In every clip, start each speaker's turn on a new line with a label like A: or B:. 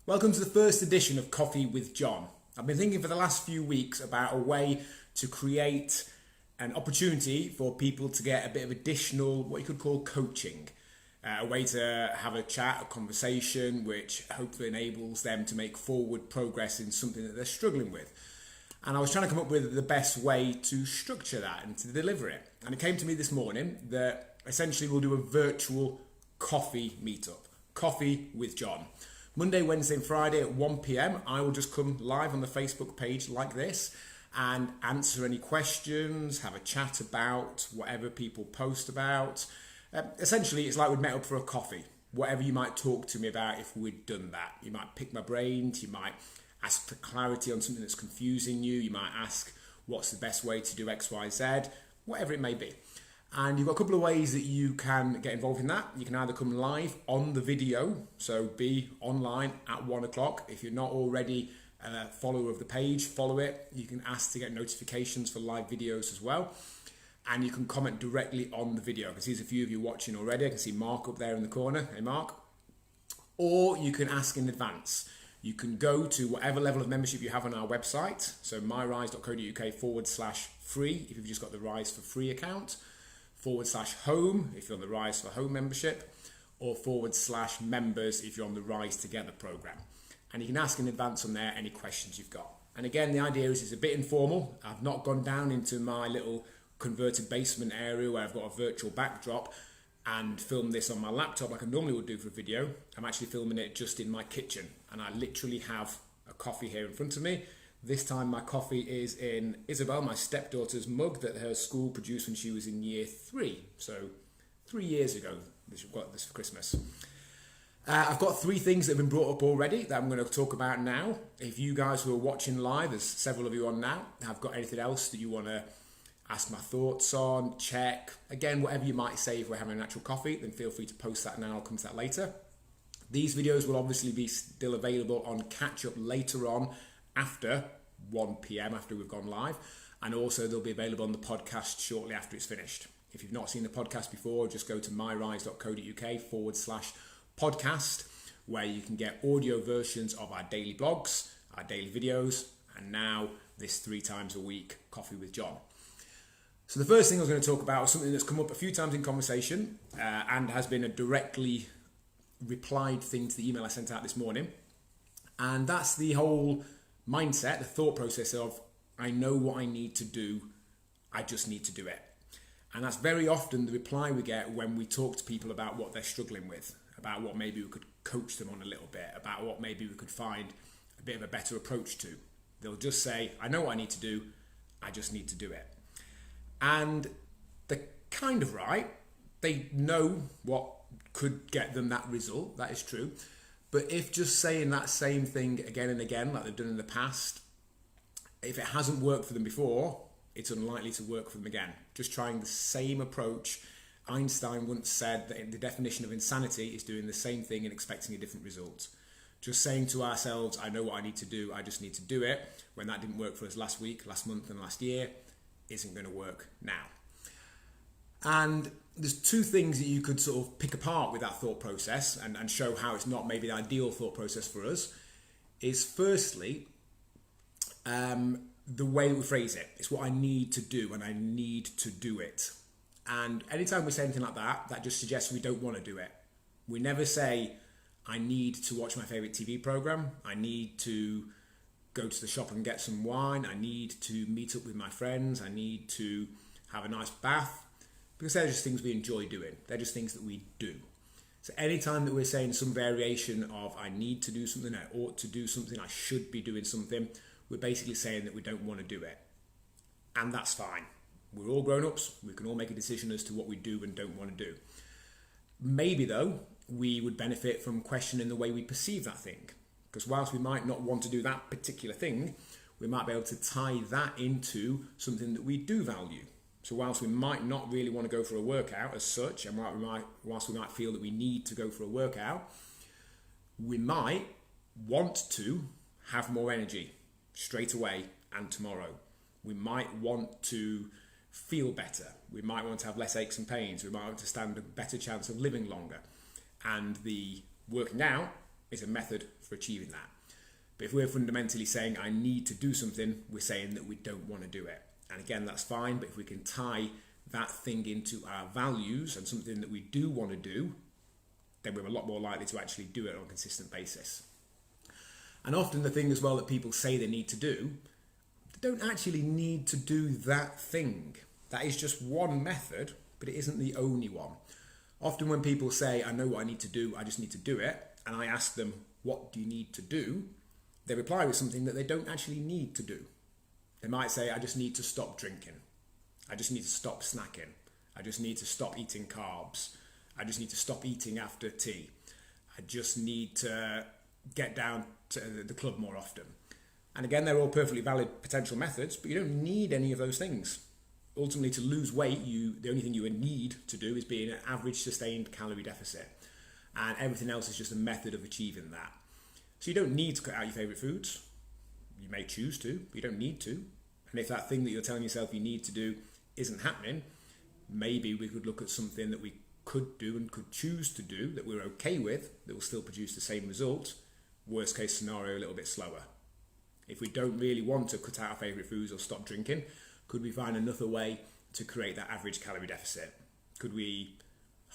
A: Welcome to the first edition of Coffee with John. I've been thinking for the last few weeks about a way to create an opportunity for people to get a bit of additional, what you could call coaching. A way to have a chat, a conversation, which hopefully enables them to make forward progress in something that they're struggling with. And I was trying to come up with the best way to structure that and to deliver it. And it came to me this morning that essentially we'll do a virtual coffee meetup. Coffee with John. Monday, Wednesday and Friday at 1 p.m. I will just come live on the Facebook page like this and answer any questions, have a chat about whatever people post about. Essentially, it's like we'd met up for a coffee. Whatever you might talk to me about if we'd done that. You might pick my brains, you might ask for clarity on something that's confusing you, you might ask what's the best way to do X, Y, Z, whatever it may be. And you've got a couple of ways that you can get involved in that. You can either come live on the video, so be online at 1 o'clock. If you're not already a follower of the page, follow it. You can ask to get notifications for live videos as well. And you can comment directly on the video. I can see there's a few of you watching already. I can see Mark up there in the corner. Hey, Mark. Or you can ask in advance. You can go to whatever level of membership you have on our website. So myrise.co.uk/free if you've just got the Rise for Free account. /home if you're on the Rise for Home membership, or /members if you're on the Rise Together program. And you can ask in advance on there any questions you've got. And again, the idea is it's a bit informal. I've not gone down into my little converted basement area where I've got a virtual backdrop and filmed this on my laptop like I normally would do for a video. I'm actually filming it just in my kitchen, and I literally have a coffee here in front of me. This time my coffee is in Isabel, my stepdaughter's mug that her school produced when she was in year 3. So 3 years ago, we've got this for Christmas. I've got 3 things that have been brought up already that I'm going to talk about now. If you guys who are watching live, there's several of you on now, have got anything else that you want to ask my thoughts on, check, again, whatever you might say if we're having an actual coffee, then feel free to post that now. I'll come to that later. These videos will obviously be still available on catch up later on after 1 p.m. after we've gone live, and also they'll be available on the podcast shortly after it's finished. If you've not seen the podcast before, just go to myrise.co.uk/podcast, where you can get audio versions of our daily blogs, our daily videos, and now this 3 times a week Coffee with John. So the first thing I was going to talk about was something that's come up a few times in conversation and has been a directly replied thing to the email I sent out this morning, and that's the whole mindset, the thought process of, I know what I need to do, I just need to do it. And that's very often the reply we get when we talk to people about what they're struggling with, about what maybe we could coach them on a little bit, about what maybe we could find a bit of a better approach to. They'll just say, I know what I need to do, I just need to do it. And they're kind of right. They know what could get them that result, that is true. But if just saying that same thing again and again, like they've done in the past, if it hasn't worked for them before, it's unlikely to work for them again. Just trying the same approach. Einstein once said that the definition of insanity is doing the same thing and expecting a different result. Just saying to ourselves, I know what I need to do, I just need to do it, when that didn't work for us last week, last month and last year, isn't going to work now. And there's 2 things that you could sort of pick apart with that thought process and show how it's not maybe the ideal thought process for us. Is firstly, the way we phrase it. It's what I need to do and I need to do it. And anytime we say anything like that, that just suggests we don't want to do it. We never say, I need to watch my favourite TV programme, I need to go to the shop and get some wine, I need to meet up with my friends, I need to have a nice bath. Because they're just things we enjoy doing. They're just things that we do. So anytime that we're saying some variation of I need to do something, I ought to do something, I should be doing something, we're basically saying that we don't want to do it. And that's fine. We're all grown-ups. We can all make a decision as to what we do and don't want to do. Maybe, though, we would benefit from questioning the way we perceive that thing. Because whilst we might not want to do that particular thing, we might be able to tie that into something that we do value. So whilst we might not really want to go for a workout as such, and whilst we might feel that we need to go for a workout, we might want to have more energy straight away and tomorrow. We might want to feel better. We might want to have less aches and pains. We might want to stand a better chance of living longer. And the working out is a method for achieving that. But if we're fundamentally saying I need to do something, we're saying that we don't want to do it. And again, that's fine, but if we can tie that thing into our values and something that we do want to do, then we're a lot more likely to actually do it on a consistent basis. And often the thing as well that people say they need to do, they don't actually need to do that thing. That is just one method, but it isn't the only one. Often when people say, I know what I need to do, I just need to do it, and I ask them, what do you need to do? They reply with something that they don't actually need to do. They might say, I just need to stop drinking. I just need to stop snacking. I just need to stop eating carbs. I just need to stop eating after tea. I just need to get down to the club more often. And again, they're all perfectly valid potential methods, but you don't need any of those things. Ultimately, to lose weight, the only thing you would need to do is be in an average sustained calorie deficit. And everything else is just a method of achieving that. So you don't need to cut out your favourite foods. You may choose to, but you don't need to. And if that thing that you're telling yourself you need to do isn't happening, maybe we could look at something that we could do and could choose to do that we're okay with, that will still produce the same result. Worst case scenario, a little bit slower. If we don't really want to cut out our favourite foods or stop drinking, could we find another way to create that average calorie deficit? Could we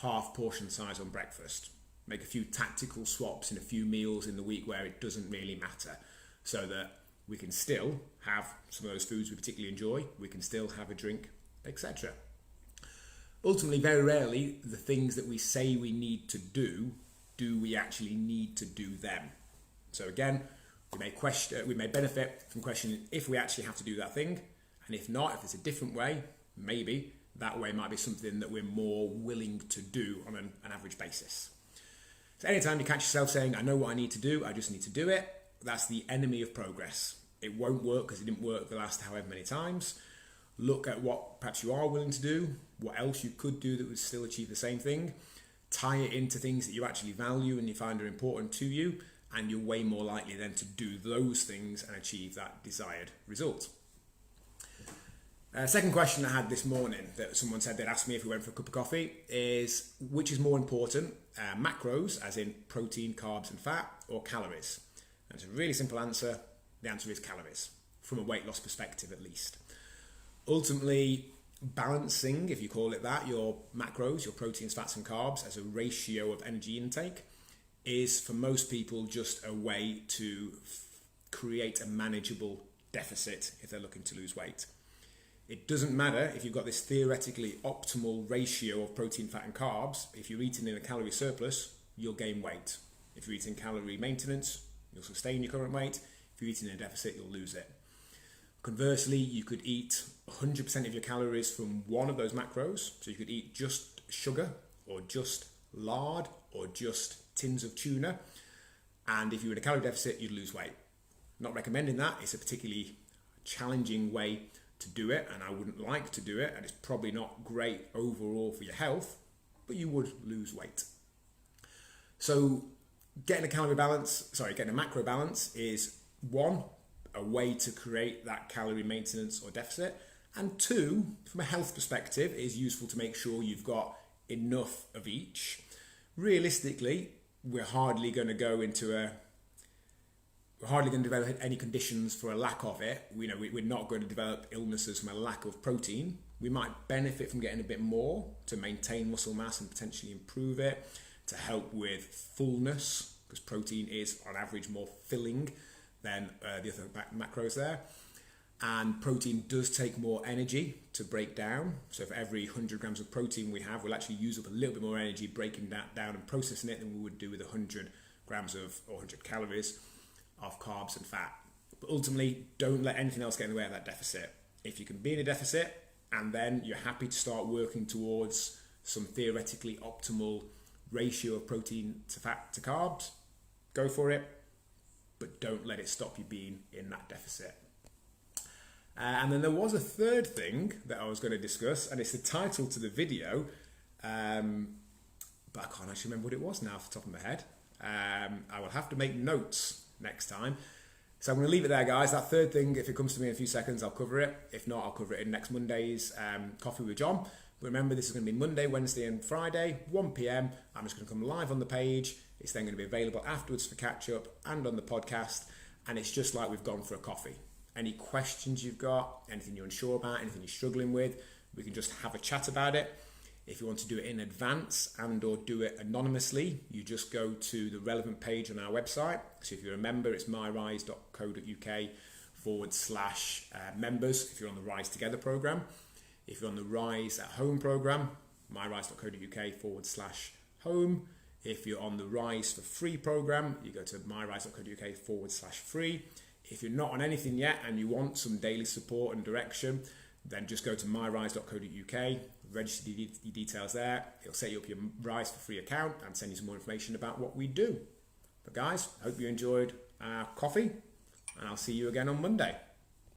A: half portion size on breakfast? Make a few tactical swaps in a few meals in the week where it doesn't really matter, so that we can still have some of those foods we particularly enjoy, we can still have a drink, etc. Ultimately, very rarely, the things that we say we need to do we actually need to do them? So again, we may benefit from questioning if we actually have to do that thing, and if not, if it's a different way, maybe that way might be something that we're more willing to do on an average basis. So anytime you catch yourself saying, I know what I need to do, I just need to do it, that's the enemy of progress. It won't work because it didn't work the last however many times. Look at what perhaps you are willing to do, what else you could do that would still achieve the same thing. Tie it into things that you actually value and you find are important to you, and you're way more likely then to do those things and achieve that desired result. Second question I had this morning that someone said they'd ask me if we went for a cup of coffee is, which is more important, macros, as in protein, carbs and fat, or calories? And it's a really simple answer. The answer is calories, from a weight loss perspective at least. Ultimately, balancing, if you call it that, your macros, your proteins, fats and carbs as a ratio of energy intake is for most people just a way to create a manageable deficit if they're looking to lose weight. It doesn't matter if you've got this theoretically optimal ratio of protein, fat and carbs. If you're eating in a calorie surplus, you'll gain weight. If you're eating calorie maintenance, you'll sustain your current weight. If you're eating in a deficit, you'll lose it. Conversely, you could eat 100% of your calories from one of those macros. So you could eat just sugar or just lard or just tins of tuna. And if you're in a calorie deficit, you'd lose weight. Not recommending that. It's a particularly challenging way to do it, and I wouldn't like to do it, and it's probably not great overall for your health, but you would lose weight. So getting a macro balance is one, a way to create that calorie maintenance or deficit, and two, from a health perspective, it is useful to make sure you've got enough of each. Realistically, we're hardly going to develop any conditions for a lack of it. We're not going to develop illnesses from a lack of protein. We might benefit from getting a bit more to maintain muscle mass and potentially improve it, to help with fullness, because protein is on average more filling than the other macros there. And protein does take more energy to break down. So for every 100 grams of protein we have, we'll actually use up a little bit more energy breaking that down and processing it than we would do with 100 grams or 100 calories of carbs and fat. But ultimately, don't let anything else get in the way of that deficit. If you can be in a deficit and then you're happy to start working towards some theoretically optimal ratio of protein to fat to carbs, go for it, but don't let it stop you being in that deficit. And then there was a third thing that I was going to discuss, and it's the title to the video, but I can't actually remember what it was now off the top of my head. I will have to make notes next time. So I'm going to leave it there, guys. That third thing, if it comes to me in a few seconds, I'll cover it. If not, I'll cover it in next Monday's Coffee with John. But remember, this is going to be Monday, Wednesday and Friday, 1 p.m. I'm just going to come live on the page It's then going to be available afterwards for catch up and on the podcast. And it's just like we've gone for a coffee. Any questions you've got, anything you're unsure about, anything you're struggling with, we can just have a chat about it. If you want to do it in advance and or do it anonymously, you just go to the relevant page on our website. So if you're a member, it's myrise.co.uk/members if you're on the Rise Together program. If you're on the Rise at Home program, myrise.co.uk/home. If you're on the Rise for Free program, you go to myrise.co.uk/free. If you're not on anything yet and you want some daily support and direction, then just go to myrise.co.uk, register your details there. It'll set you up your Rise for Free account and send you some more information about what we do. But guys, I hope you enjoyed our coffee, and I'll see you again on Monday.